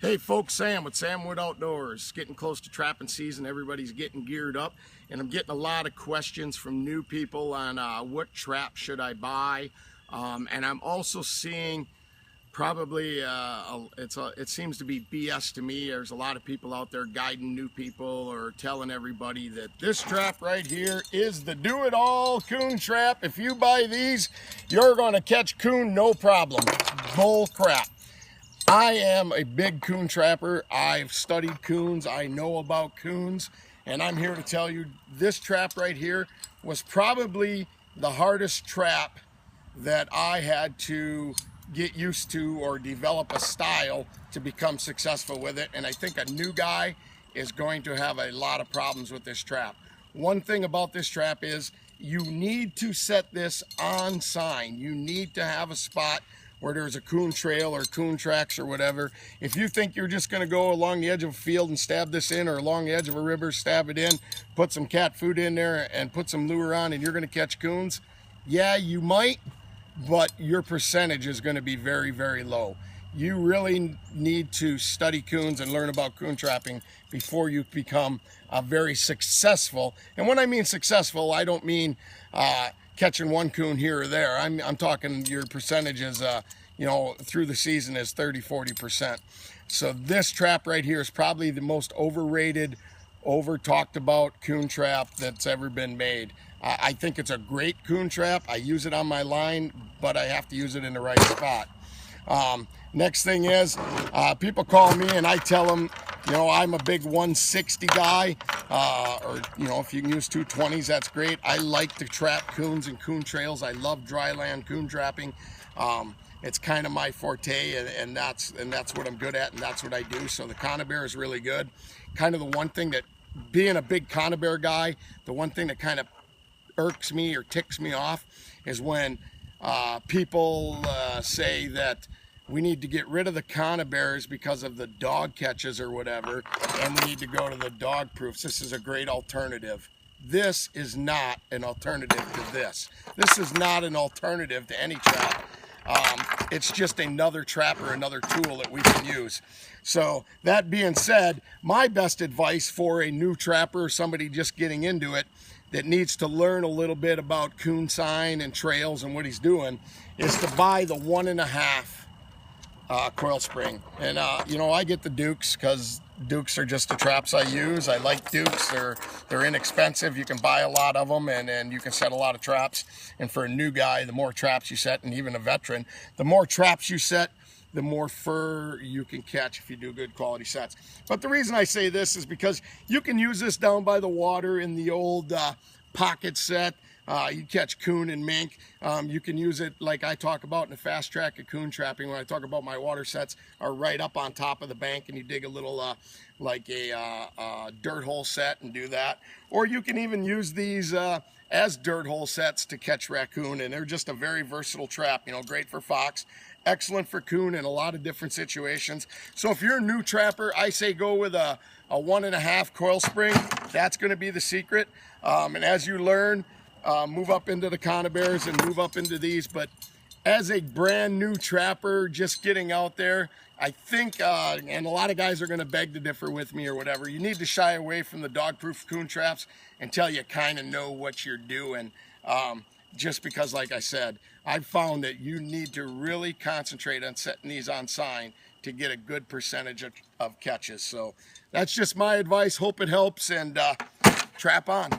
Hey folks, Sam with Sam Wood Outdoors. Getting close to trapping season. Everybody's getting geared up, and I'm getting a lot of questions from new people on what trap should I buy. And I'm also seeing probably it seems to be BS to me. There's a lot of people out there guiding new people or telling everybody that this trap right here is the do-it-all coon trap. If you buy these, you're going to catch coon no problem. Bull crap. I am a big coon trapper. I've studied coons. I know about coons, and I'm here to tell you this trap right here was probably the hardest trap that I had to get used to or develop a style to become successful with it. And I think a new guy is going to have a lot of problems with this trap. One thing about this trap is you need to set this on sign. You need to have a spot where there's a coon trail or coon tracks or whatever. If you think you're just going to go along the edge of a field and stab this in, or along the edge of a river, stab it in, put some cat food in there and put some lure on, and you're going to catch coons, yeah, you might, but your percentage is going to be very, very low. You really need to study coons and learn about coon trapping before you become very successful. And when I mean successful, I don't mean catching one coon here or there. I'm talking your percentages, you know, through the season is 30-40%. So this trap right here is probably the most overrated, over talked about coon trap that's ever been made. I think it's a great coon trap. I use it on my line, but I have to use it in the right spot. Next thing is, people call me and I tell them, you know, I'm a big 160 guy, or, you know, if you can use 220s, that's great. I like to trap coons and coon trails. I love dry land coon trapping. It's kind of my forte, and that's what I'm good at, and that's what I do. So the conibear is really good. Kind of the one thing that, being a big conibear guy, the one thing that kind of irks me or ticks me off is when people say that we need to get rid of the conibears because of the dog catches or whatever, and we need to go to the dog proofs. This is a great alternative. This is not an alternative to this. This is not an alternative to any trap. It's just another trap or another tool that we can use. So that being said, my best advice for a new trapper, somebody just getting into it, that needs to learn a little bit about coon sign and trails and what he's doing, is to buy the 1.5 coil spring. And you know, I get the Dukes because Dukes are just the traps I use. I like Dukes. They're inexpensive. You can buy a lot of them, and you can set a lot of traps. And for a new guy, the more traps you set, and even a veteran, the more traps you set, the more fur you can catch if you do good quality sets. But the reason I say this is because you can use this down by the water in the old pocket set. You catch coon and mink. You can use it like I talk about in the fast track of coon trapping. When I talk about my water sets are right up on top of the bank, and you dig a little like a dirt hole set and do that. Or you can even use these as dirt hole sets to catch raccoon, and they're just a very versatile trap. You know, great for fox, excellent for coon in a lot of different situations. So if you're a new trapper, I say go with a 1.5 coil spring. That's going to be the secret. And as you learn, move up into the conibears and move up into these. But as a brand new trapper just getting out there, I think, and a lot of guys are going to beg to differ with me or whatever, you need to shy away from the dog-proof coon traps until you kind of know what you're doing. Just because, like I said, I've found that you need to really concentrate on setting these on sign to get a good percentage of catches. So that's just my advice. Hope it helps, and trap on.